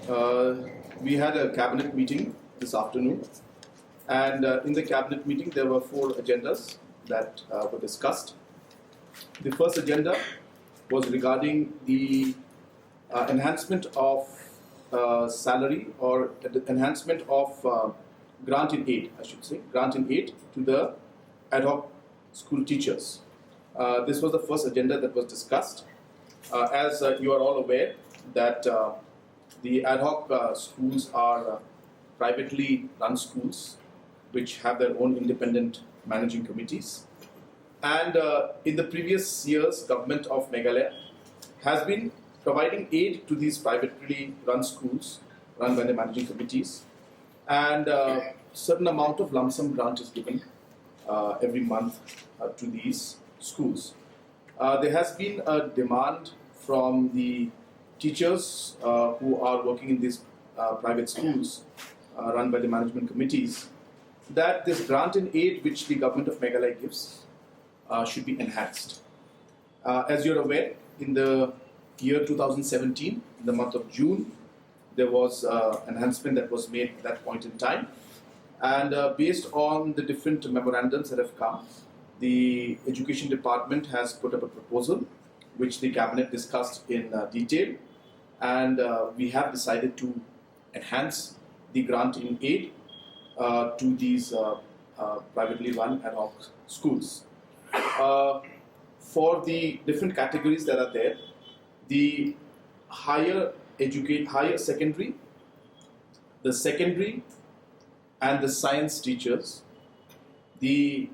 Uh, we had a cabinet meeting this afternoon, and in the cabinet meeting there were 4 agendas that were discussed. The first agenda was regarding the enhancement of salary, or the enhancement of grant in aid, I should say, grant in aid to the ad hoc school teachers. This was the first agenda that was discussed. As you are all aware that the ad hoc schools are privately run schools which have their own independent managing committees. And in the previous years, government of Meghalaya has been providing aid to these privately run schools run by the managing committees, and certain amount of lump sum grant is given every month to these schools. There has been a demand from the teachers who are working in these private schools run by the management committees that this grant in aid which the government of Meghalaya gives should be enhanced. As you're aware, in the year 2017, in the month of June, there was enhancement that was made at that point in time. And based on the different memorandums that have come, the Education Department has put up a proposal which the Cabinet discussed in detail. And we have decided to enhance the grant in aid to these privately run ad hoc schools. For the different categories that are there, the higher secondary, the secondary and the science teachers, the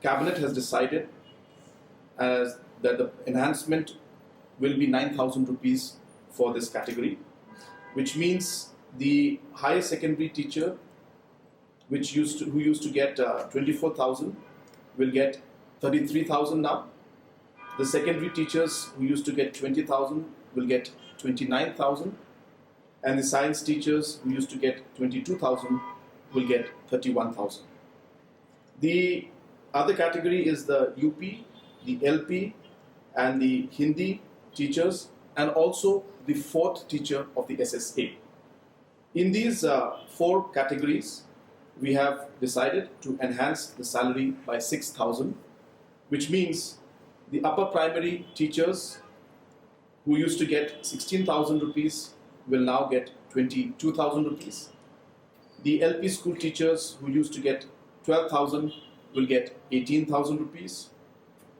Cabinet has decided that the enhancement will be 9,000 rupees for this category, which means the higher secondary teacher who used to get 24,000 will get 33,000 now. The secondary teachers who used to get 20,000 will get 29,000, and the science teachers who used to get 22,000 will get 31,000. The other category is the UP, the LP, and the Hindi teachers, and also the 4th teacher of the SSA. In these 4 categories, we have decided to enhance the salary by 6,000, which means the upper primary teachers who used to get 16,000 rupees will now get 22,000 rupees. The LP school teachers who used to get 12,000 will get 18,000 rupees.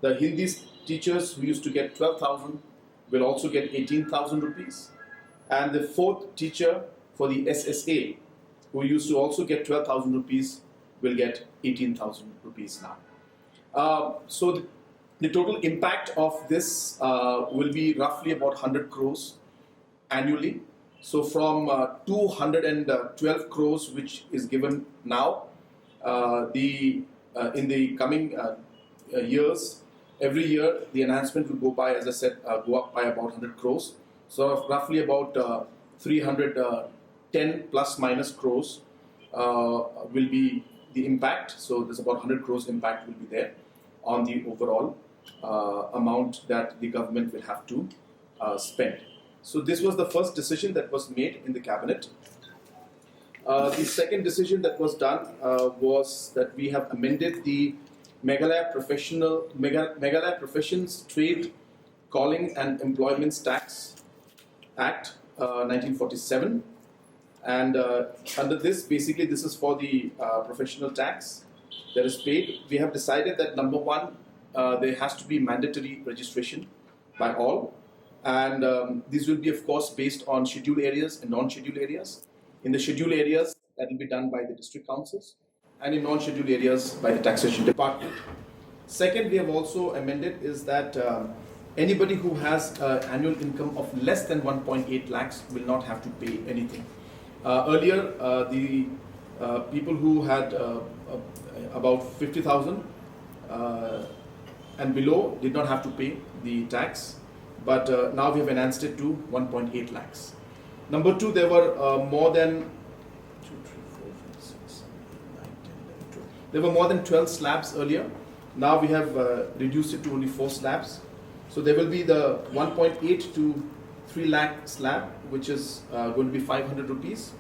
The Hindi teachers who used to get 12,000 will also get 18,000 rupees. And the 4th teacher for the SSA who used to also get 12,000 rupees will get 18,000 rupees now. So the total impact of this will be roughly about 100 crores annually. So from 212 crores which is given now, in the coming years, every year the enhancement will go by, as I said, go up by about 100 crores. So roughly about 310 plus minus crores will be the impact. So there's about 100 crores impact will be there on the overall amount that the government will have to spend. So this was the first decision that was made in the Cabinet. The second decision that was done was that we have amended the Meghalaya Professions Trade, Calling and Employments Tax Act 1947. And under this, basically this is for the professional tax that is paid. We have decided that number one, there has to be mandatory registration by all. And these will be, of course, based on scheduled areas and non-scheduled areas. In the scheduled areas, that will be done by the district councils, and in non-scheduled areas by the Taxation Department. Second, we have also amended is that anybody who has annual income of less than 1.8 lakhs will not have to pay anything. Earlier, the people who had about 50,000 and below did not have to pay the tax. But now we have enhanced it to 1.8 lakhs. Number 2, there were more than 12 slabs earlier. Now we have reduced it to only 4 slabs. So there will be the 1.8 to 3 lakh slab, which is going to be 500 rupees.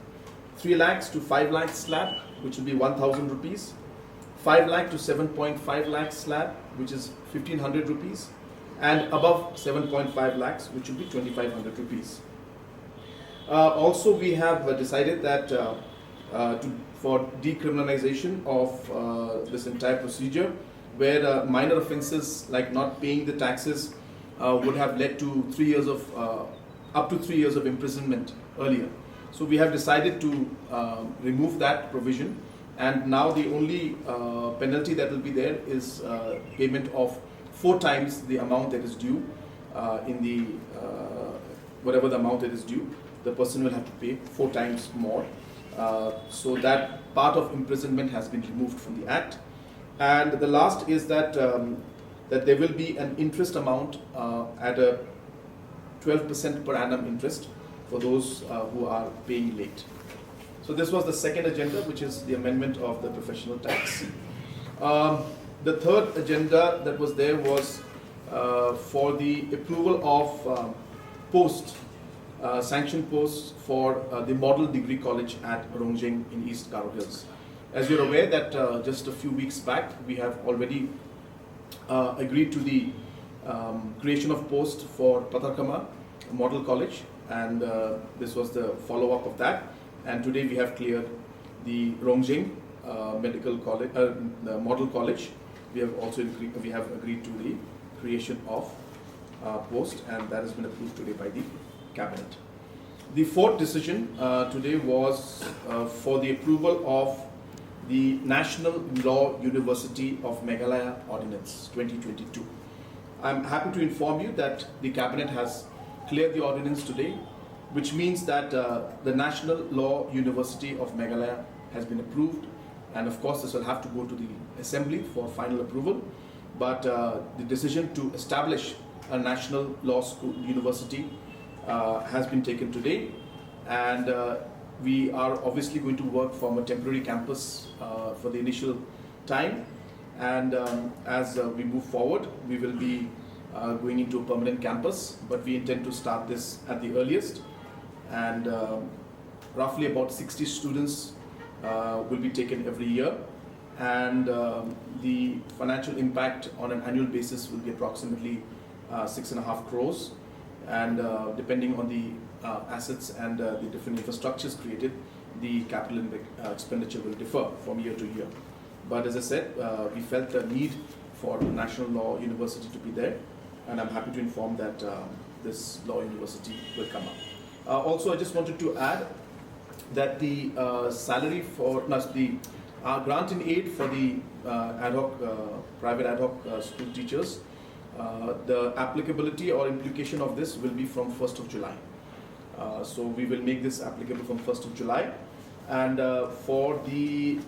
3 lakhs to 5 lakhs slab, which will be 1000 rupees. 5 lakh to 7.5 lakhs slab, which is 1500 rupees. And above 7.5 lakhs, which will be 2500 rupees. Also, we have decided that for decriminalization of this entire procedure, where minor offences like not paying the taxes would have led to 3 years of up to 3 years of imprisonment earlier. So we have decided to remove that provision, and now the only penalty that will be there is payment of 4 times the amount that is due in the whatever the amount that is due. The person will have to pay 4 times more. So that part of imprisonment has been removed from the Act. And the last is that that there will be an interest amount at a 12% per annum interest for those who are paying late. So this was the second agenda, which is the amendment of the professional tax. The third agenda that was there was for the approval of sanctioned posts for the Model Degree College at Rongjeng in East Garo Hills. As you're aware that just a few weeks back, we have already agreed to the creation of post for Patarkama Model College, and this was the follow-up of that. And today we have cleared the Rongjeng Medical College, the Model College. We have also agreed to the creation of post, and that has been approved today by the Cabinet. The fourth decision today was for the approval of the National Law University of Meghalaya Ordinance 2022. I'm happy to inform you that the Cabinet has cleared the ordinance today, which means that the National Law University of Meghalaya has been approved, and of course this will have to go to the Assembly for final approval. But the decision to establish a National Law School University has been taken today, and we are obviously going to work from a temporary campus for the initial time, and as we move forward, we will be going into a permanent campus, but we intend to start this at the earliest, and roughly about 60 students will be taken every year, and the financial impact on an annual basis will be approximately 6.5 crores, and depending on the assets and the different infrastructures created, the capital expenditure will differ from year to year. But as I said, we felt the need for a National Law University to be there, and I'm happy to inform that this Law University will come up. Also, I just wanted to add that the salary for the grant in aid for the private ad hoc school teachers, the applicability or implication of this will be from 1st of July. So we will make this applicable from 1st of July. And for the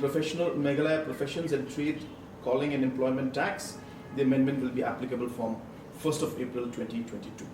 professional Meghalaya Professions and Trade Calling and Employment Tax, the amendment will be applicable from 1st of April 2022.